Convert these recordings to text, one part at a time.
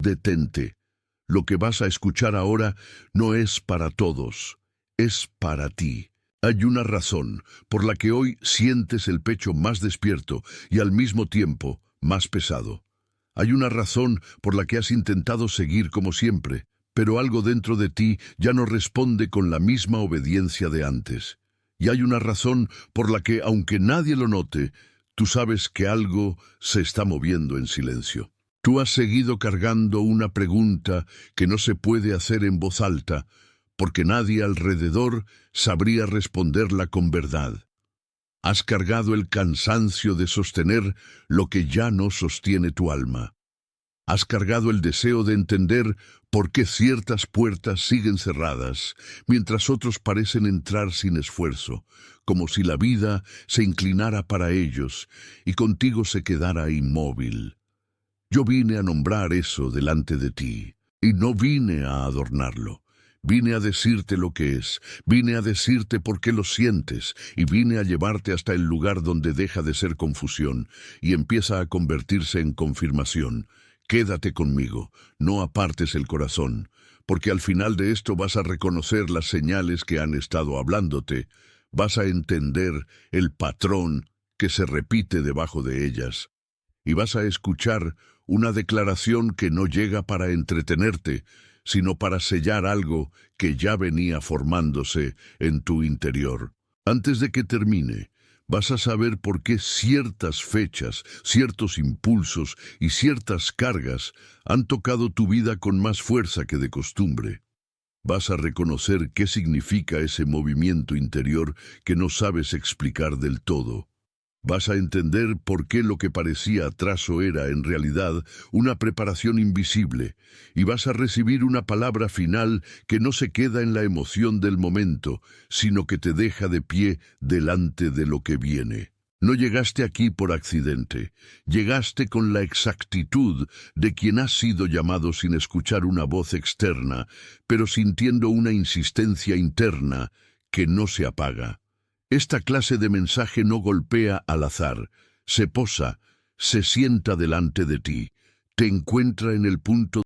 Detente. Lo que vas a escuchar ahora no es para todos, es para ti. Hay una razón por la que hoy sientes el pecho más despierto y al mismo tiempo más pesado. Hay una razón por la que has intentado seguir como siempre, pero algo dentro de ti ya no responde con la misma obediencia de antes. Y hay una razón por la que, aunque nadie lo note, tú sabes que algo se está moviendo en silencio. Tú has seguido cargando una pregunta que no se puede hacer en voz alta, porque nadie alrededor sabría responderla con verdad. Has cargado el cansancio de sostener lo que ya no sostiene tu alma. Has cargado el deseo de entender por qué ciertas puertas siguen cerradas, mientras otros parecen entrar sin esfuerzo, como si la vida se inclinara para ellos y contigo se quedara inmóvil. Yo vine a nombrar eso delante de ti, y no vine a adornarlo. Vine a decirte lo que es, vine a decirte por qué lo sientes, y vine a llevarte hasta el lugar donde deja de ser confusión y empieza a convertirse en confirmación. Quédate conmigo, no apartes el corazón, porque al final de esto vas a reconocer las señales que han estado hablándote, vas a entender el patrón que se repite debajo de ellas, y vas a escuchar una declaración que no llega para entretenerte, sino para sellar algo que ya venía formándose en tu interior. Antes de que termine, vas a saber por qué ciertas fechas, ciertos impulsos y ciertas cargas han tocado tu vida con más fuerza que de costumbre. Vas a reconocer qué significa ese movimiento interior que no sabes explicar del todo. Vas a entender por qué lo que parecía atraso era, en realidad, una preparación invisible, y vas a recibir una palabra final que no se queda en la emoción del momento, sino que te deja de pie delante de lo que viene. No llegaste aquí por accidente, llegaste con la exactitud de quien ha sido llamado sin escuchar una voz externa, pero sintiendo una insistencia interna que no se apaga. Esta clase de mensaje no golpea al azar, se posa, se sienta delante de ti, te encuentra en el punto.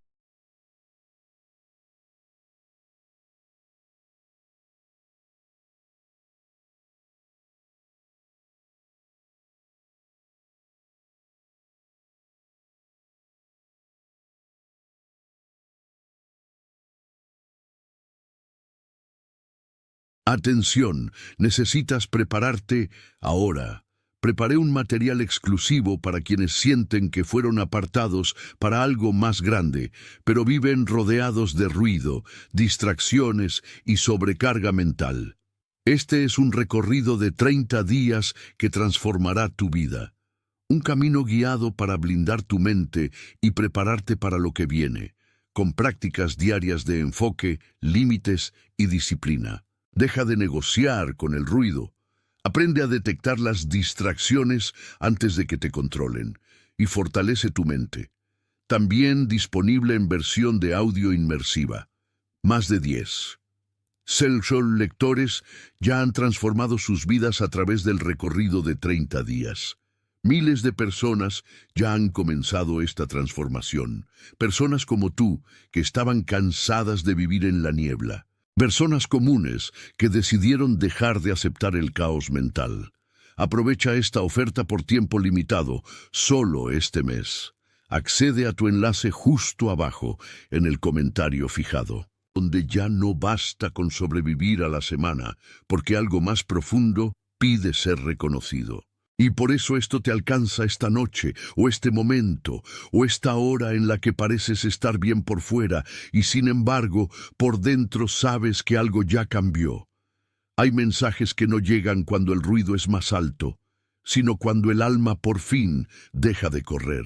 Atención, necesitas prepararte ahora. Preparé un material exclusivo para quienes sienten que fueron apartados para algo más grande, pero viven rodeados de ruido, distracciones y sobrecarga mental. Este es un recorrido de 30 días que transformará tu vida. Un camino guiado para blindar tu mente y prepararte para lo que viene, con prácticas diarias de enfoque, límites y disciplina. Deja de negociar con el ruido. Aprende a detectar las distracciones antes de que te controlen y fortalece tu mente. También disponible en versión de audio inmersiva. Más de 10. Cell lectores ya han transformado sus vidas a través del recorrido de 30 días. Miles de personas ya han comenzado esta transformación. Personas como tú, que estaban cansadas de vivir en la niebla. Personas comunes que decidieron dejar de aceptar el caos mental. Aprovecha esta oferta por tiempo limitado, solo este mes. Accede a tu enlace justo abajo, en el comentario fijado, donde ya no basta con sobrevivir a la semana, porque algo más profundo pide ser reconocido. Y por eso esto te alcanza esta noche, o este momento, o esta hora en la que pareces estar bien por fuera, y sin embargo, por dentro sabes que algo ya cambió. Hay mensajes que no llegan cuando el ruido es más alto, sino cuando el alma por fin deja de correr.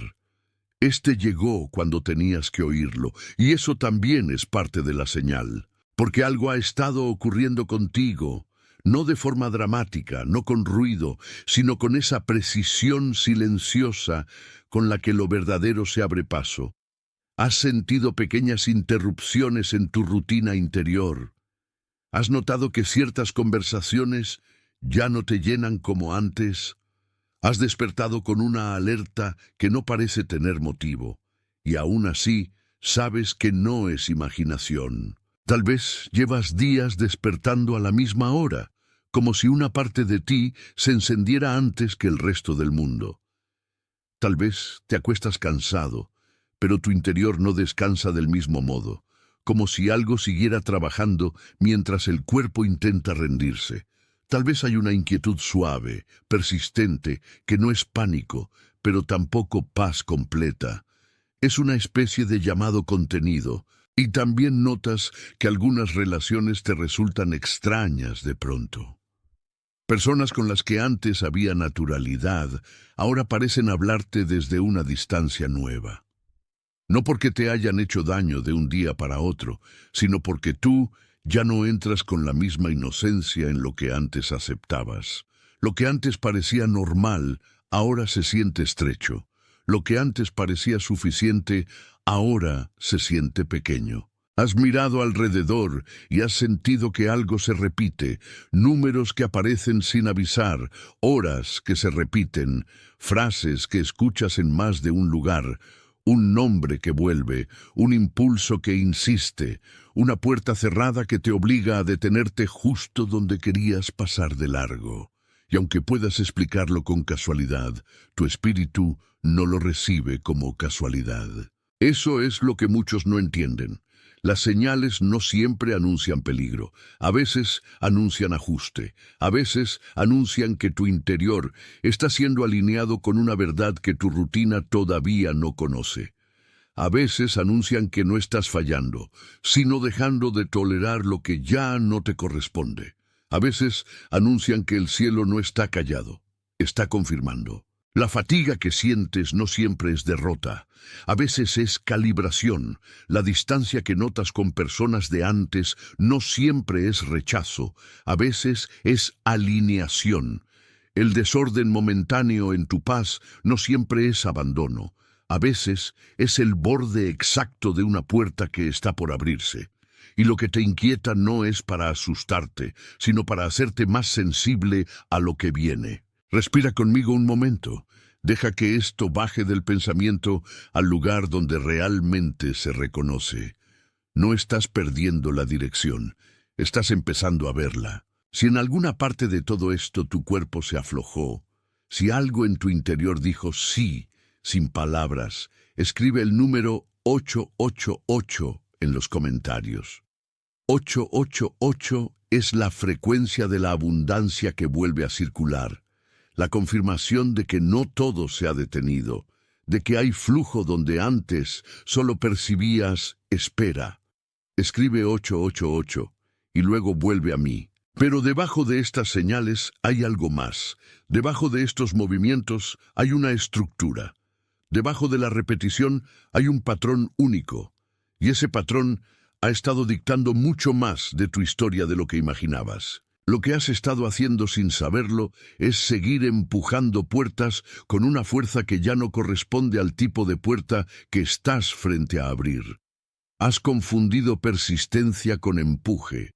Este llegó cuando tenías que oírlo, y eso también es parte de la señal, porque algo ha estado ocurriendo contigo. No de forma dramática, no con ruido, sino con esa precisión silenciosa con la que lo verdadero se abre paso. Has sentido pequeñas interrupciones en tu rutina interior. Has notado que ciertas conversaciones ya no te llenan como antes. Has despertado con una alerta que no parece tener motivo, y aún así sabes que no es imaginación. Tal vez llevas días despertando a la misma hora, como si una parte de ti se encendiera antes que el resto del mundo. Tal vez te acuestas cansado, pero tu interior no descansa del mismo modo, como si algo siguiera trabajando mientras el cuerpo intenta rendirse. Tal vez hay una inquietud suave, persistente, que no es pánico, pero tampoco paz completa. Es una especie de llamado contenido, y también notas que algunas relaciones te resultan extrañas de pronto. Personas con las que antes había naturalidad, ahora parecen hablarte desde una distancia nueva. No porque te hayan hecho daño de un día para otro, sino porque tú ya no entras con la misma inocencia en lo que antes aceptabas. Lo que antes parecía normal, ahora se siente estrecho. Lo que antes parecía suficiente, ahora se siente pequeño. Has mirado alrededor y has sentido que algo se repite, números que aparecen sin avisar, horas que se repiten, frases que escuchas en más de un lugar, un nombre que vuelve, un impulso que insiste, una puerta cerrada que te obliga a detenerte justo donde querías pasar de largo. Y aunque puedas explicarlo con casualidad, tu espíritu no lo recibe como casualidad. Eso es lo que muchos no entienden. Las señales no siempre anuncian peligro, a veces anuncian ajuste, a veces anuncian que tu interior está siendo alineado con una verdad que tu rutina todavía no conoce. A veces anuncian que no estás fallando, sino dejando de tolerar lo que ya no te corresponde. A veces anuncian que el cielo no está callado, está confirmando. La fatiga que sientes no siempre es derrota, a veces es calibración. La distancia que notas con personas de antes no siempre es rechazo, a veces es alineación. El desorden momentáneo en tu paz no siempre es abandono, a veces es el borde exacto de una puerta que está por abrirse. Y lo que te inquieta no es para asustarte, sino para hacerte más sensible a lo que viene. Respira conmigo un momento. Deja que esto baje del pensamiento al lugar donde realmente se reconoce. No estás perdiendo la dirección, estás empezando a verla. Si en alguna parte de todo esto tu cuerpo se aflojó, si algo en tu interior dijo sí, sin palabras, escribe el número 888 en los comentarios. 888 es la frecuencia de la abundancia que vuelve a circular. La confirmación de que no todo se ha detenido, de que hay flujo donde antes solo percibías espera. Escribe 888 y luego vuelve a mí. Pero debajo de estas señales hay algo más. Debajo de estos movimientos hay una estructura. Debajo de la repetición hay un patrón único. Y ese patrón ha estado dictando mucho más de tu historia de lo que imaginabas. Lo que has estado haciendo sin saberlo es seguir empujando puertas con una fuerza que ya no corresponde al tipo de puerta que estás frente a abrir. Has confundido persistencia con empuje.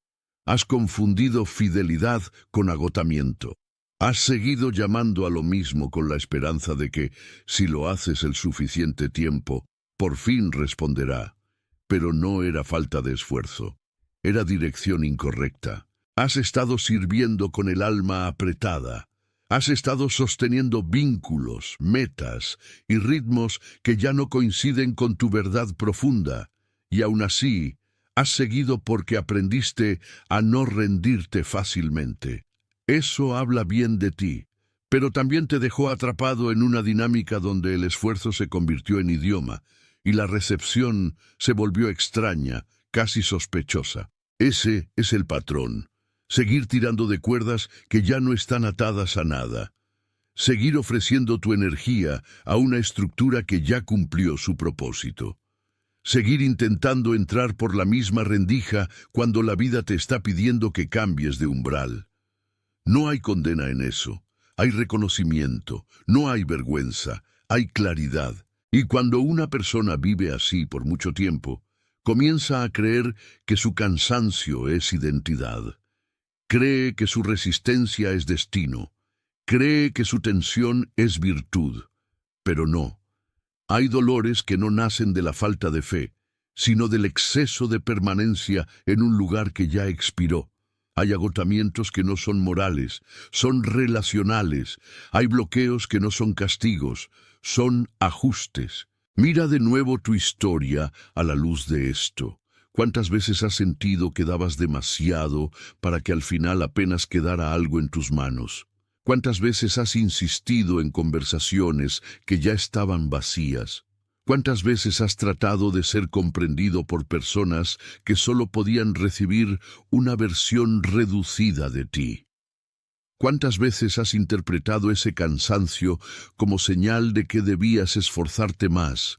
Has confundido fidelidad con agotamiento. Has seguido llamando a lo mismo con la esperanza de que, si lo haces el suficiente tiempo, por fin responderá. Pero no era falta de esfuerzo, era dirección incorrecta. Has estado sirviendo con el alma apretada. Has estado sosteniendo vínculos, metas y ritmos que ya no coinciden con tu verdad profunda. Y aún así, has seguido porque aprendiste a no rendirte fácilmente. Eso habla bien de ti, pero también te dejó atrapado en una dinámica donde el esfuerzo se convirtió en idioma y la recepción se volvió extraña, casi sospechosa. Ese es el patrón. Seguir tirando de cuerdas que ya no están atadas a nada. Seguir ofreciendo tu energía a una estructura que ya cumplió su propósito. Seguir intentando entrar por la misma rendija cuando la vida te está pidiendo que cambies de umbral. No hay condena en eso. Hay reconocimiento, no hay vergüenza, hay claridad. Y cuando una persona vive así por mucho tiempo, comienza a creer que su cansancio es identidad. Cree que su resistencia es destino. Cree que su tensión es virtud. Pero no. Hay dolores que no nacen de la falta de fe, sino del exceso de permanencia en un lugar que ya expiró. Hay agotamientos que no son morales, son relacionales. Hay bloqueos que no son castigos, son ajustes. Mira de nuevo tu historia a la luz de esto. ¿Cuántas veces has sentido que dabas demasiado para que al final apenas quedara algo en tus manos? ¿Cuántas veces has insistido en conversaciones que ya estaban vacías? ¿Cuántas veces has tratado de ser comprendido por personas que solo podían recibir una versión reducida de ti? ¿Cuántas veces has interpretado ese cansancio como señal de que debías esforzarte más,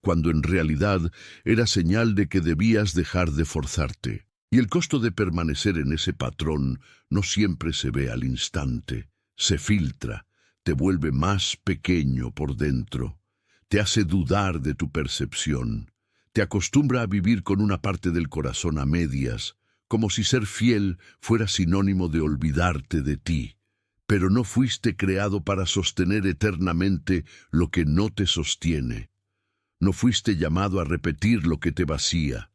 cuando en realidad era señal de que debías dejar de forzarte? Y el costo de permanecer en ese patrón no siempre se ve al instante, se filtra, te vuelve más pequeño por dentro, te hace dudar de tu percepción, te acostumbra a vivir con una parte del corazón a medias, como si ser fiel fuera sinónimo de olvidarte de ti. Pero no fuiste creado para sostener eternamente lo que no te sostiene. No fuiste llamado a repetir lo que te vacía.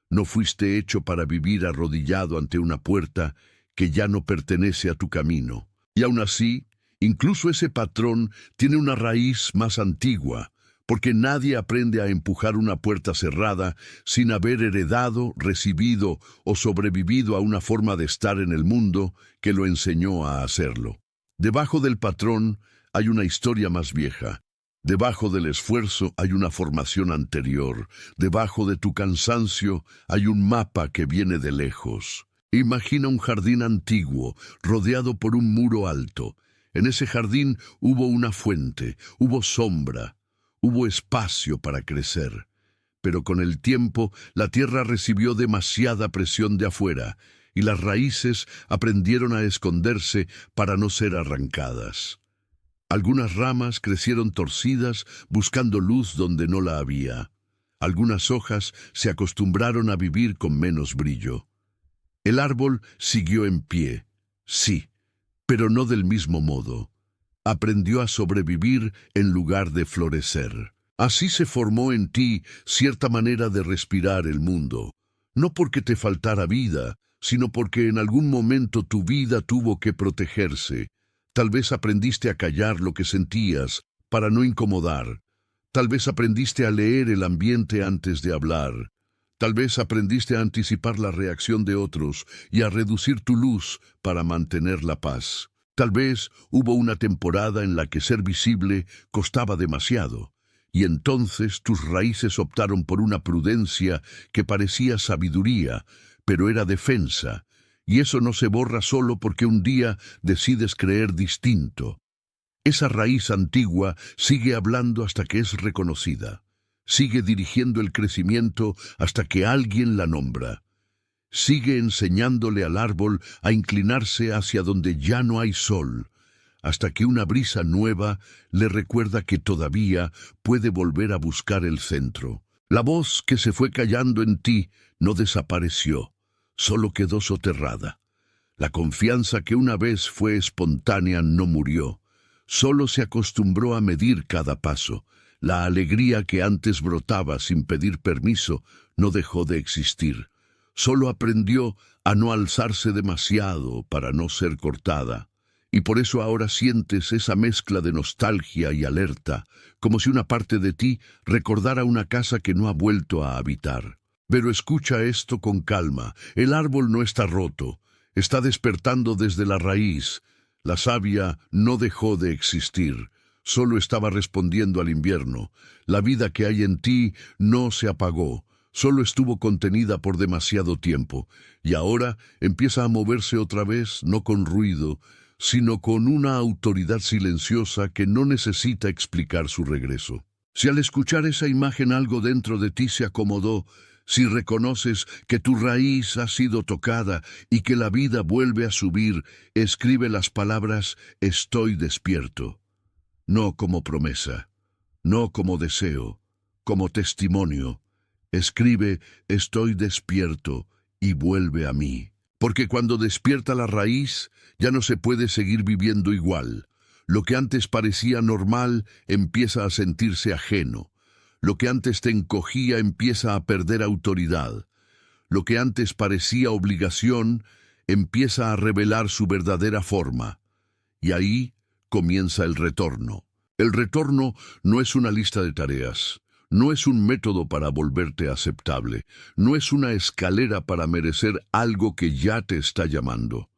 No fuiste hecho para vivir arrodillado ante una puerta que ya no pertenece a tu camino. Y aún así, incluso ese patrón tiene una raíz más antigua, porque nadie aprende a empujar una puerta cerrada sin haber heredado, recibido o sobrevivido a una forma de estar en el mundo que lo enseñó a hacerlo. Debajo del patrón hay una historia más vieja. Debajo del esfuerzo hay una formación anterior. Debajo de tu cansancio hay un mapa que viene de lejos. Imagina un jardín antiguo, rodeado por un muro alto. En ese jardín hubo una fuente, hubo sombra, hubo espacio para crecer. Pero con el tiempo, la tierra recibió demasiada presión de afuera, y las raíces aprendieron a esconderse para no ser arrancadas. Algunas ramas crecieron torcidas, buscando luz donde no la había. Algunas hojas se acostumbraron a vivir con menos brillo. El árbol siguió en pie, sí, pero no del mismo modo. Aprendió a sobrevivir en lugar de florecer. Así se formó en ti cierta manera de respirar el mundo, no porque te faltara vida, sino porque en algún momento tu vida tuvo que protegerse. Tal vez aprendiste a callar lo que sentías para no incomodar. Tal vez aprendiste a leer el ambiente antes de hablar. Tal vez aprendiste a anticipar la reacción de otros y a reducir tu luz para mantener la paz. Tal vez hubo una temporada en la que ser visible costaba demasiado, y entonces tus raíces optaron por una prudencia que parecía sabiduría, pero era defensa, y eso no se borra solo porque un día decides creer distinto. Esa raíz antigua sigue hablando hasta que es reconocida, sigue dirigiendo el crecimiento hasta que alguien la nombra. Sigue enseñándole al árbol a inclinarse hacia donde ya no hay sol, hasta que una brisa nueva le recuerda que todavía puede volver a buscar el centro. La voz que se fue callando en ti no desapareció, solo quedó soterrada. La confianza que una vez fue espontánea no murió, solo se acostumbró a medir cada paso. La alegría que antes brotaba sin pedir permiso no dejó de existir. Solo aprendió a no alzarse demasiado para no ser cortada, y por eso ahora sientes esa mezcla de nostalgia y alerta, como si una parte de ti recordara una casa que no ha vuelto a habitar. Pero escucha esto con calma, el árbol no está roto, está despertando desde la raíz. La savia no dejó de existir, solo estaba respondiendo al invierno. La vida que hay en ti no se apagó, solo estuvo contenida por demasiado tiempo, y ahora empieza a moverse otra vez, no con ruido, sino con una autoridad silenciosa que no necesita explicar su regreso. Si al escuchar esa imagen algo dentro de ti se acomodó, si reconoces que tu raíz ha sido tocada y que la vida vuelve a subir, escribe las palabras «Estoy despierto», no como promesa, no como deseo, como testimonio. Escribe «Estoy despierto» y vuelve a mí. Porque cuando despierta la raíz, ya no se puede seguir viviendo igual. Lo que antes parecía normal empieza a sentirse ajeno. Lo que antes te encogía empieza a perder autoridad. Lo que antes parecía obligación empieza a revelar su verdadera forma. Y ahí comienza el retorno. El retorno no es una lista de tareas, no es un método para volverte aceptable, no es una escalera para merecer algo que ya te está llamando.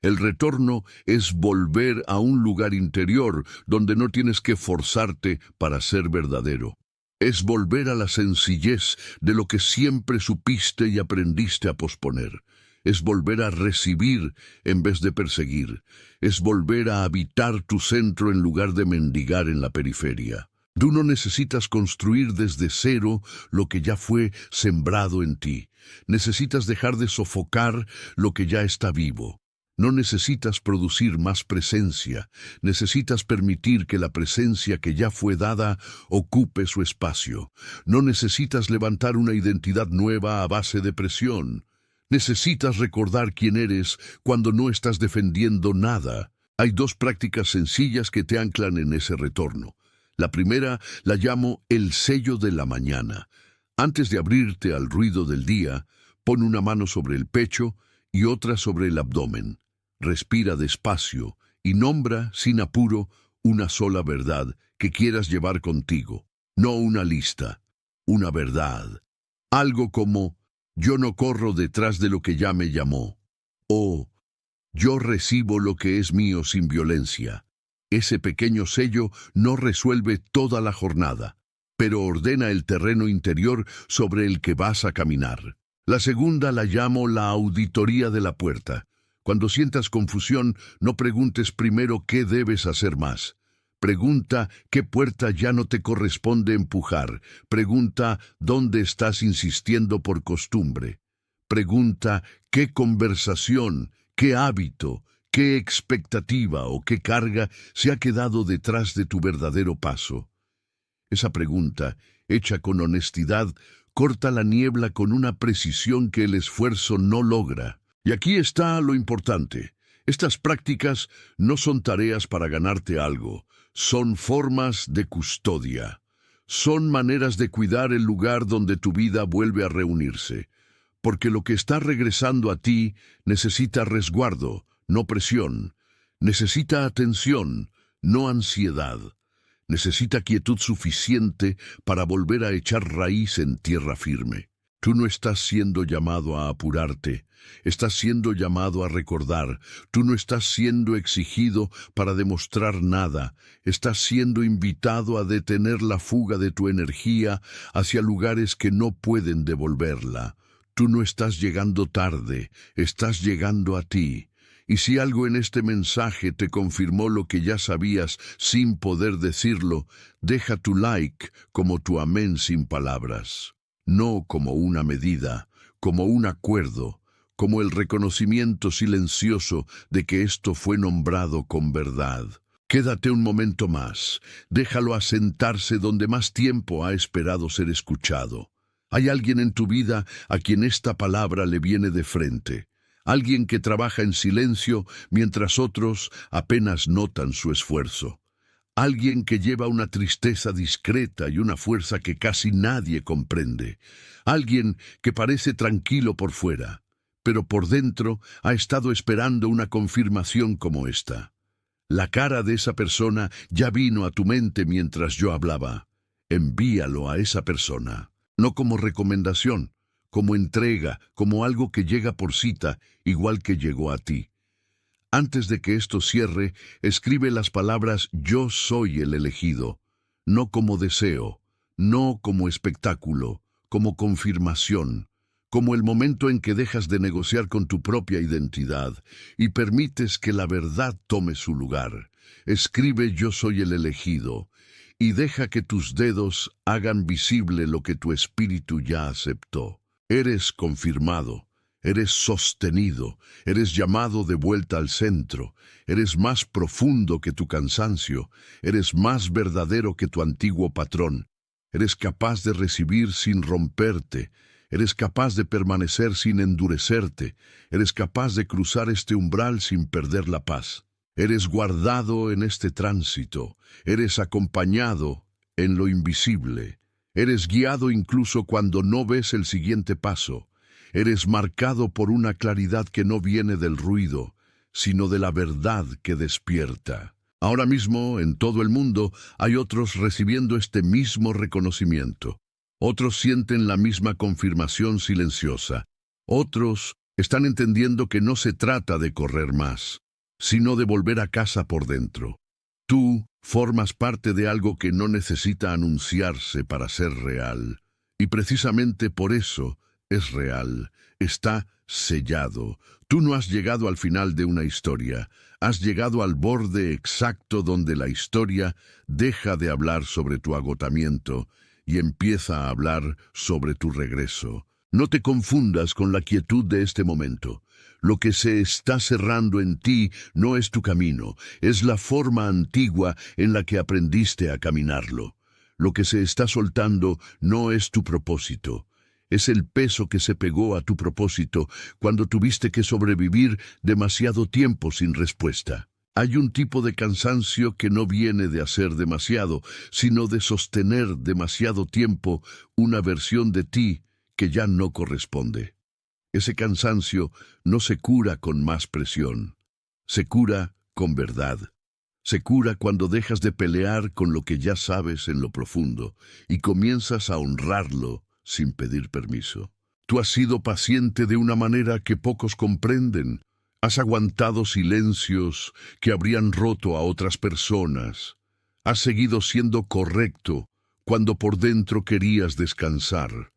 El retorno es volver a un lugar interior donde no tienes que forzarte para ser verdadero. Es volver a la sencillez de lo que siempre supiste y aprendiste a posponer. Es volver a recibir en vez de perseguir. Es volver a habitar tu centro en lugar de mendigar en la periferia. Tú no necesitas construir desde cero lo que ya fue sembrado en ti. Necesitas dejar de sofocar lo que ya está vivo. No necesitas producir más presencia, necesitas permitir que la presencia que ya fue dada ocupe su espacio. No necesitas levantar una identidad nueva a base de presión. Necesitas recordar quién eres cuando no estás defendiendo nada. Hay dos prácticas sencillas que te anclan en ese retorno. La primera la llamo el sello de la mañana. Antes de abrirte al ruido del día, pon una mano sobre el pecho y otra sobre el abdomen. Respira despacio y nombra, sin apuro, una sola verdad que quieras llevar contigo. No una lista, una verdad. Algo como, yo no corro detrás de lo que ya me llamó. O, yo recibo lo que es mío sin violencia. Ese pequeño sello no resuelve toda la jornada, pero ordena el terreno interior sobre el que vas a caminar. La segunda la llamo la auditoría de la puerta. Cuando sientas confusión, no preguntes primero qué debes hacer más. Pregunta qué puerta ya no te corresponde empujar. Pregunta dónde estás insistiendo por costumbre. Pregunta qué conversación, qué hábito, qué expectativa o qué carga se ha quedado detrás de tu verdadero paso. Esa pregunta, hecha con honestidad, corta la niebla con una precisión que el esfuerzo no logra. Y aquí está lo importante. Estas prácticas no son tareas para ganarte algo, son formas de custodia. Son maneras de cuidar el lugar donde tu vida vuelve a reunirse. Porque lo que está regresando a ti necesita resguardo, no presión. Necesita atención, no ansiedad. Necesita quietud suficiente para volver a echar raíz en tierra firme. Tú no estás siendo llamado a apurarte, estás siendo llamado a recordar. Tú no estás siendo exigido para demostrar nada, estás siendo invitado a detener la fuga de tu energía hacia lugares que no pueden devolverla. Tú no estás llegando tarde, estás llegando a ti. Y si algo en este mensaje te confirmó lo que ya sabías sin poder decirlo, deja tu like como tu amén sin palabras. No como una medida, como un acuerdo, como el reconocimiento silencioso de que esto fue nombrado con verdad. Quédate un momento más, déjalo asentarse donde más tiempo ha esperado ser escuchado. Hay alguien en tu vida a quien esta palabra le viene de frente. Alguien que trabaja en silencio mientras otros apenas notan su esfuerzo. Alguien que lleva una tristeza discreta y una fuerza que casi nadie comprende. Alguien que parece tranquilo por fuera, pero por dentro ha estado esperando una confirmación como esta. La cara de esa persona ya vino a tu mente mientras yo hablaba. Envíalo a esa persona, no como recomendación, como entrega, como algo que llega por cita, igual que llegó a ti. Antes de que esto cierre, escribe las palabras «Yo soy el elegido», no como deseo, no como espectáculo, como confirmación, como el momento en que dejas de negociar con tu propia identidad y permites que la verdad tome su lugar. Escribe «Yo soy el elegido» y deja que tus dedos hagan visible lo que tu espíritu ya aceptó. Eres confirmado. Eres sostenido, eres llamado de vuelta al centro, eres más profundo que tu cansancio, eres más verdadero que tu antiguo patrón, eres capaz de recibir sin romperte, eres capaz de permanecer sin endurecerte, eres capaz de cruzar este umbral sin perder la paz. Eres guardado en este tránsito, eres acompañado en lo invisible, Eres guiado incluso cuando no ves el siguiente paso. Eres marcado por una claridad que no viene del ruido, sino de la verdad que despierta. Ahora mismo, en todo el mundo, hay otros recibiendo este mismo reconocimiento. Otros sienten la misma confirmación silenciosa. Otros están entendiendo que no se trata de correr más, sino de volver a casa por dentro. Tú formas parte de algo que no necesita anunciarse para ser real. Y precisamente por eso es real. Está sellado. Tú no has llegado al final de una historia. Has llegado al borde exacto donde la historia deja de hablar sobre tu agotamiento y empieza a hablar sobre tu regreso. No te confundas con la quietud de este momento. Lo que se está cerrando en ti no es tu camino, es la forma antigua en la que aprendiste a caminarlo. Lo que se está soltando no es tu propósito. Es el peso que se pegó a tu propósito cuando tuviste que sobrevivir demasiado tiempo sin respuesta. Hay un tipo de cansancio que no viene de hacer demasiado, sino de sostener demasiado tiempo una versión de ti que ya no corresponde. Ese cansancio no se cura con más presión. Se cura con verdad. Se cura cuando dejas de pelear con lo que ya sabes en lo profundo y comienzas a honrarlo sin pedir permiso. Tú has sido paciente de una manera que pocos comprenden. Has aguantado silencios que habrían roto a otras personas. Has seguido siendo correcto cuando por dentro querías descansar.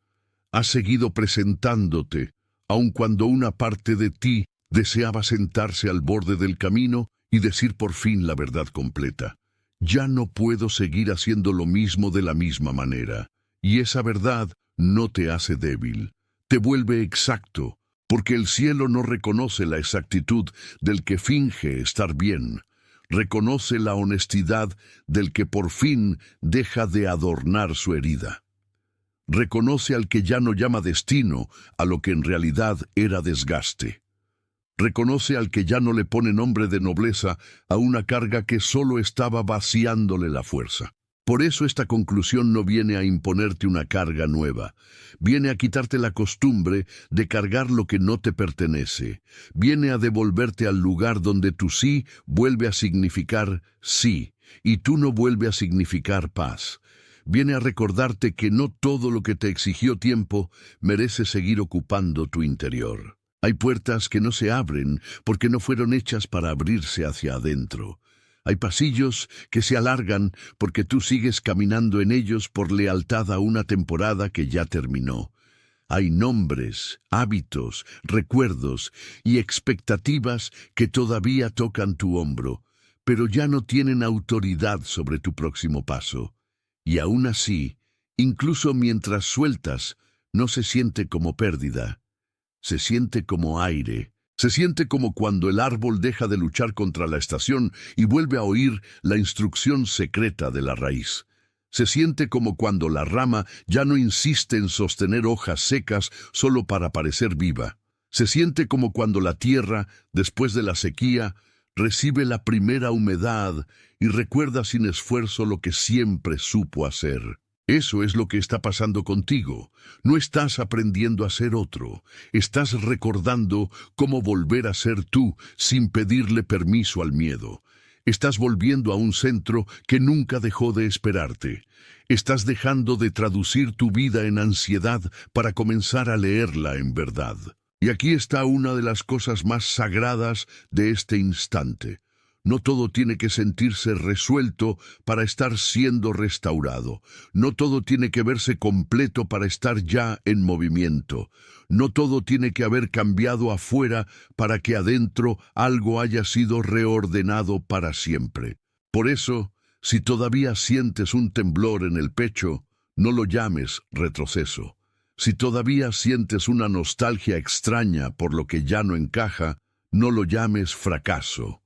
Has seguido presentándote aun cuando una parte de ti deseaba sentarse al borde del camino y decir por fin la verdad completa. Ya no puedo seguir haciendo lo mismo de la misma manera. Y esa verdad no te hace débil, te vuelve exacto, porque el cielo no reconoce la exactitud del que finge estar bien. Reconoce la honestidad del que por fin deja de adornar su herida. Reconoce al que ya no llama destino a lo que en realidad era desgaste. Reconoce al que ya no le pone nombre de nobleza a una carga que solo estaba vaciándole la fuerza. Por eso esta conclusión no viene a imponerte una carga nueva. Viene a quitarte la costumbre de cargar lo que no te pertenece. Viene a devolverte al lugar donde tu sí vuelve a significar sí, y tú no vuelve a significar paz. Viene a recordarte que no todo lo que te exigió tiempo merece seguir ocupando tu interior. Hay puertas que no se abren porque no fueron hechas para abrirse hacia adentro. Hay pasillos que se alargan porque tú sigues caminando en ellos por lealtad a una temporada que ya terminó. Hay nombres, hábitos, recuerdos y expectativas que todavía tocan tu hombro, pero ya no tienen autoridad sobre tu próximo paso. Y aún así, incluso mientras sueltas, no se siente como pérdida. Se siente como aire. Se siente como cuando el árbol deja de luchar contra la estación y vuelve a oír la instrucción secreta de la raíz. Se siente como cuando la rama ya no insiste en sostener hojas secas solo para parecer viva. Se siente como cuando la tierra, después de la sequía, recibe la primera humedad y recuerda sin esfuerzo lo que siempre supo hacer. Eso es lo que está pasando contigo. No estás aprendiendo a ser otro. Estás recordando cómo volver a ser tú sin pedirle permiso al miedo. Estás volviendo a un centro que nunca dejó de esperarte. Estás dejando de traducir tu vida en ansiedad para comenzar a leerla en verdad. Y aquí está una de las cosas más sagradas de este instante. No todo tiene que sentirse resuelto para estar siendo restaurado. No todo tiene que verse completo para estar ya en movimiento. No todo tiene que haber cambiado afuera para que adentro algo haya sido reordenado para siempre. Por eso, si todavía sientes un temblor en el pecho, no lo llames retroceso. Si todavía sientes una nostalgia extraña por lo que ya no encaja, no lo llames fracaso.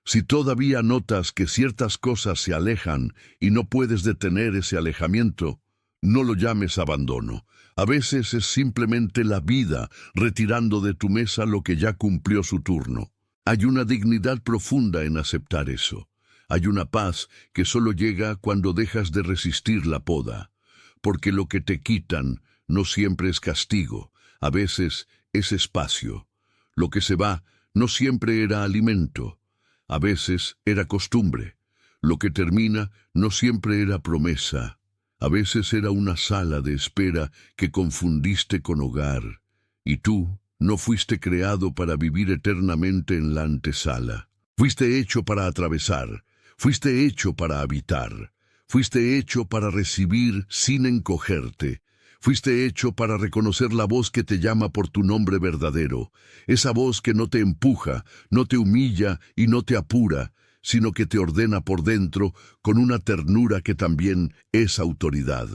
Si todavía notas que ciertas cosas se alejan y no puedes detener ese alejamiento, no lo llames abandono. A veces es simplemente la vida retirando de tu mesa lo que ya cumplió su turno. Hay una dignidad profunda en aceptar eso. Hay una paz que solo llega cuando dejas de resistir la poda. porque lo que te quitan no siempre es castigo, a veces es espacio. Lo que se va no siempre era alimento, a veces era costumbre. Lo que termina no siempre era promesa, a veces era una sala de espera que confundiste con hogar. Y tú no fuiste creado para vivir eternamente en la antesala. Fuiste hecho para atravesar, fuiste hecho para habitar, fuiste hecho para recibir sin encogerte. Fuiste hecho para reconocer la voz que te llama por tu nombre verdadero, esa voz que no te empuja, no te humilla y no te apura, sino que te ordena por dentro con una ternura que también es autoridad.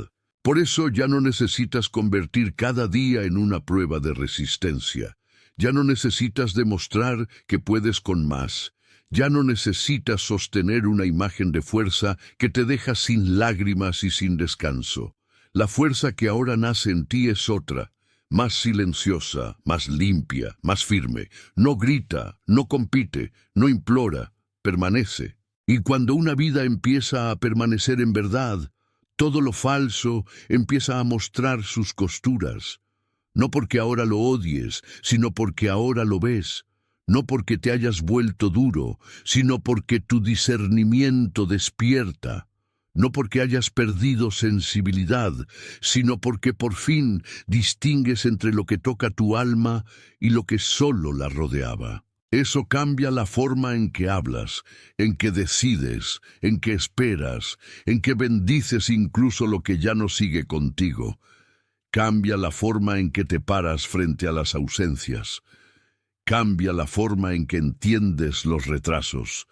Por eso ya no necesitas convertir cada día en una prueba de resistencia. Ya no necesitas demostrar que puedes con más. Ya no necesitas sostener una imagen de fuerza que te deja sin lágrimas y sin descanso. La fuerza que ahora nace en ti es otra, más silenciosa, más limpia, más firme. No grita, no compite, no implora, permanece. Y cuando una vida empieza a permanecer en verdad, todo lo falso empieza a mostrar sus costuras. No porque ahora lo odies, sino porque ahora lo ves. No porque te hayas vuelto duro, sino porque tu discernimiento despierta. No porque hayas perdido sensibilidad, sino porque por fin distingues entre lo que toca tu alma y lo que solo la rodeaba. Eso cambia la forma en que hablas, en que decides, en que esperas, en que bendices incluso lo que ya no sigue contigo. Cambia la forma en que te paras frente a las ausencias. Cambia la forma en que entiendes los retrasos.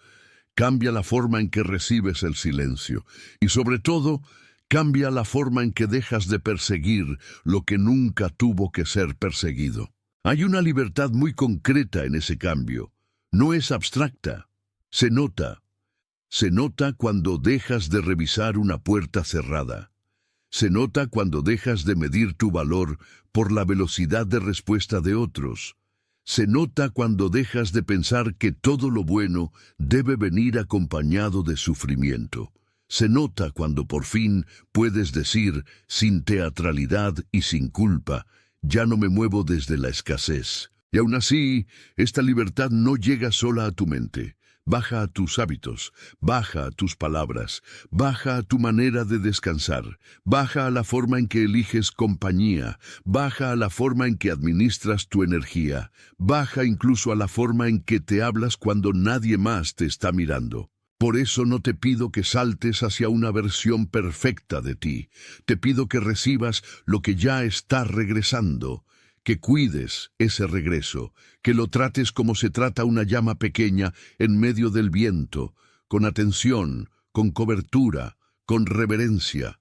Cambia la forma en que recibes el silencio. Y sobre todo, cambia la forma en que dejas de perseguir lo que nunca tuvo que ser perseguido. Hay una libertad muy concreta en ese cambio. No es abstracta. Se nota. Se nota cuando dejas de revisar una puerta cerrada. Se nota cuando dejas de medir tu valor por la velocidad de respuesta de otros. Se nota cuando dejas de pensar que todo lo bueno debe venir acompañado de sufrimiento. Se nota cuando por fin puedes decir, sin teatralidad y sin culpa, ya no me muevo desde la escasez. Y aún así, esta libertad no llega sola a tu mente. Baja a tus hábitos, baja a tus palabras, baja a tu manera de descansar, baja a la forma en que eliges compañía, baja a la forma en que administras tu energía, baja incluso a la forma en que te hablas cuando nadie más te está mirando. Por eso no te pido que saltes hacia una versión perfecta de ti. Te pido que recibas lo que ya está regresando, que cuides ese regreso, que lo trates como se trata una llama pequeña en medio del viento, con atención, con cobertura, con reverencia,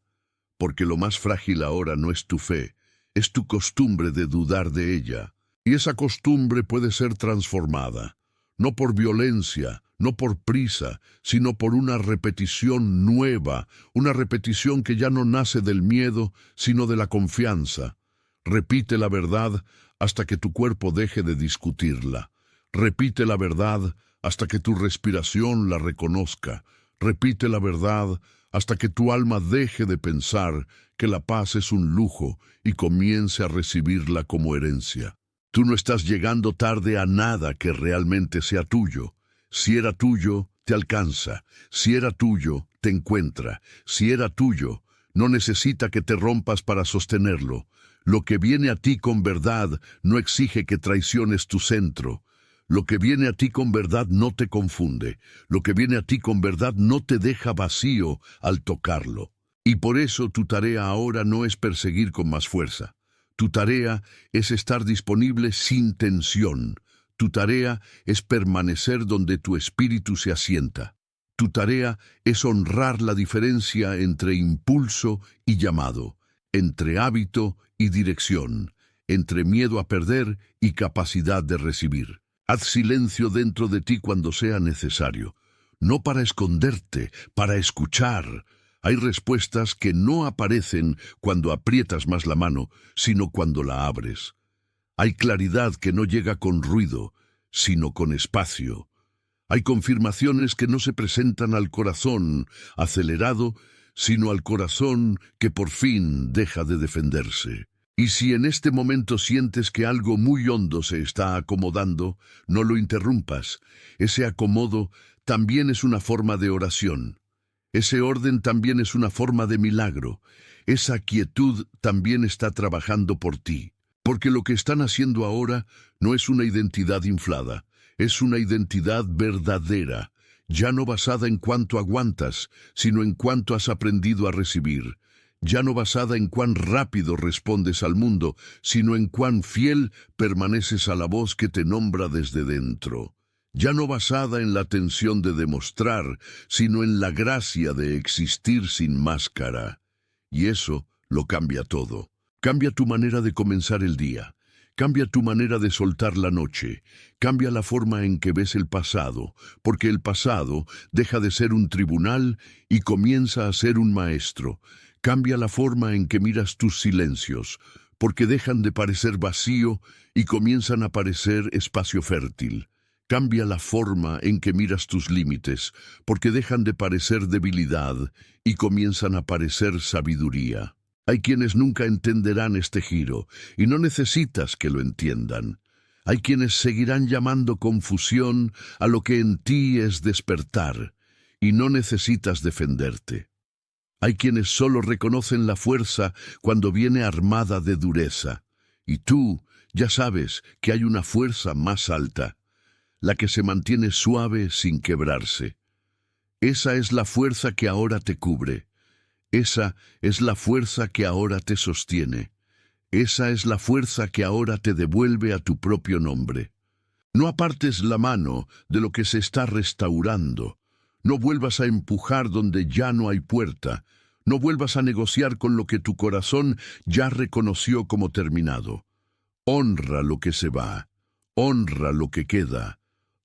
porque lo más frágil ahora no es tu fe, es tu costumbre de dudar de ella. Y esa costumbre puede ser transformada, no por violencia, no por prisa, sino por una repetición nueva, una repetición que ya no nace del miedo, sino de la confianza. Repite la verdad hasta que tu cuerpo deje de discutirla. Repite la verdad hasta que tu respiración la reconozca. Repite la verdad hasta que tu alma deje de pensar que la paz es un lujo y comience a recibirla como herencia. Tú no estás llegando tarde a nada que realmente sea tuyo. Si era tuyo, te alcanza. Si era tuyo, te encuentra. Si era tuyo, no necesita que te rompas para sostenerlo. Lo que viene a ti con verdad no exige que traiciones tu centro. Lo que viene a ti con verdad no te confunde. Lo que viene a ti con verdad no te deja vacío al tocarlo. Y por eso tu tarea ahora no es perseguir con más fuerza. Tu tarea es estar disponible sin tensión. Tu tarea es permanecer donde tu espíritu se asienta. Tu tarea es honrar la diferencia entre impulso y llamado, entre hábito y dirección, entre miedo a perder y capacidad de recibir. Haz silencio dentro de ti cuando sea necesario, no para esconderte, para escuchar. Hay respuestas que no aparecen cuando aprietas más la mano, sino cuando la abres. Hay claridad que no llega con ruido, sino con espacio. Hay confirmaciones que no se presentan al corazón acelerado, sino al corazón que por fin deja de defenderse. Y si en este momento sientes que algo muy hondo se está acomodando, no lo interrumpas. Ese acomodo también es una forma de oración. Ese orden también es una forma de milagro. Esa quietud también está trabajando por ti. Porque lo que están haciendo ahora no es una identidad inflada, es una identidad verdadera, ya no basada en cuánto aguantas, sino en cuánto has aprendido a recibir. Ya no basada en cuán rápido respondes al mundo, sino en cuán fiel permaneces a la voz que te nombra desde dentro. Ya no basada en la tensión de demostrar, sino en la gracia de existir sin máscara. Y eso lo cambia todo. Cambia tu manera de comenzar el día. Cambia tu manera de soltar la noche. Cambia la forma en que ves el pasado, porque el pasado deja de ser un tribunal y comienza a ser un maestro. Cambia la forma en que miras tus silencios, porque dejan de parecer vacío y comienzan a parecer espacio fértil. Cambia la forma en que miras tus límites, porque dejan de parecer debilidad y comienzan a parecer sabiduría. Hay quienes nunca entenderán este giro, y no necesitas que lo entiendan. Hay quienes seguirán llamando confusión a lo que en ti es despertar, y no necesitas defenderte. Hay quienes solo reconocen la fuerza cuando viene armada de dureza, y tú ya sabes que hay una fuerza más alta, la que se mantiene suave sin quebrarse. Esa es la fuerza que ahora te cubre. Esa es la fuerza que ahora te sostiene. Esa es la fuerza que ahora te devuelve a tu propio nombre. No apartes la mano de lo que se está restaurando. No vuelvas a empujar donde ya no hay puerta. No vuelvas a negociar con lo que tu corazón ya reconoció como terminado. Honra lo que se va. Honra lo que queda.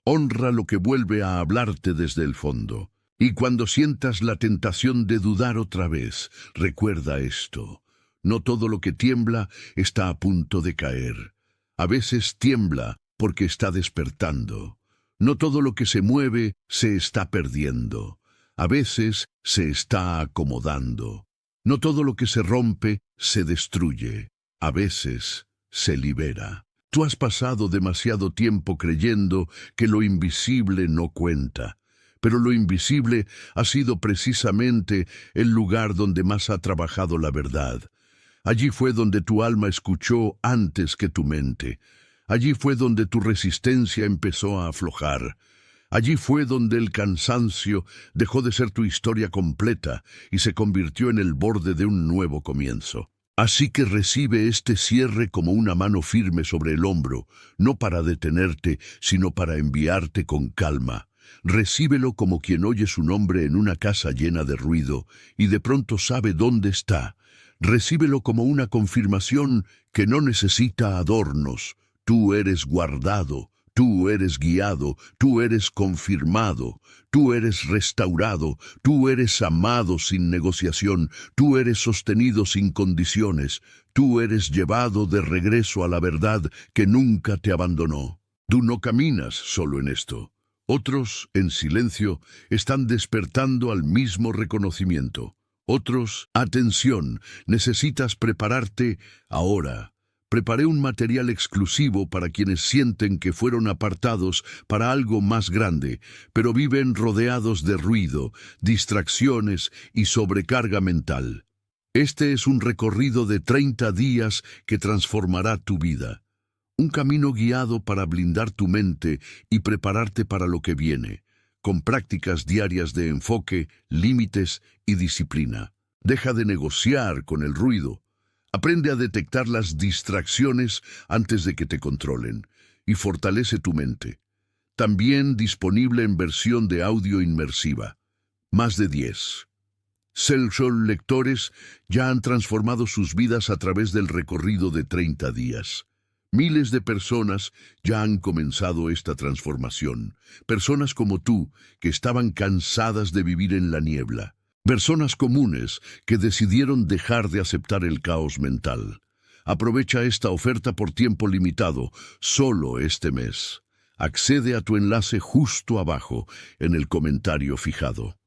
Honra lo que vuelve a hablarte desde el fondo. Y cuando sientas la tentación de dudar otra vez, recuerda esto. No todo lo que tiembla está a punto de caer. A veces tiembla porque está despertando. No todo lo que se mueve se está perdiendo. A veces se está acomodando. No todo lo que se rompe se destruye. A veces se libera. Tú has pasado demasiado tiempo creyendo que lo invisible no cuenta. Pero lo invisible ha sido precisamente el lugar donde más ha trabajado la verdad. Allí fue donde tu alma escuchó antes que tu mente. Allí fue donde tu resistencia empezó a aflojar. Allí fue donde el cansancio dejó de ser tu historia completa y se convirtió en el borde de un nuevo comienzo. Así que recibe este cierre como una mano firme sobre el hombro, no para detenerte, sino para enviarte con calma. Recíbelo como quien oye su nombre en una casa llena de ruido y de pronto sabe dónde está. Recíbelo como una confirmación que no necesita adornos. Tú eres guardado, tú eres guiado, tú eres confirmado, tú eres restaurado, tú eres amado sin negociación, tú eres sostenido sin condiciones, tú eres llevado de regreso a la verdad que nunca te abandonó. Tú no caminas solo en esto. Otros, en silencio, están despertando al mismo reconocimiento. Otros, atención, necesitas prepararte ahora. Preparé un material exclusivo para quienes sienten que fueron apartados para algo más grande, pero viven rodeados de ruido, distracciones y sobrecarga mental. Este es un recorrido de 30 días que transformará tu vida. Un camino guiado para blindar tu mente y prepararte para lo que viene, con prácticas diarias de enfoque, límites y disciplina. Deja de negociar con el ruido. Aprende a detectar las distracciones antes de que te controlen y fortalece tu mente. También disponible en versión de audio inmersiva. Más de 10. Cell lectores ya han transformado sus vidas a través del recorrido de 30 días. Miles de personas ya han comenzado esta transformación. Personas como tú, que estaban cansadas de vivir en la niebla. Personas comunes que decidieron dejar de aceptar el caos mental. Aprovecha esta oferta por tiempo limitado, solo este mes. Accede a tu enlace justo abajo en el comentario fijado.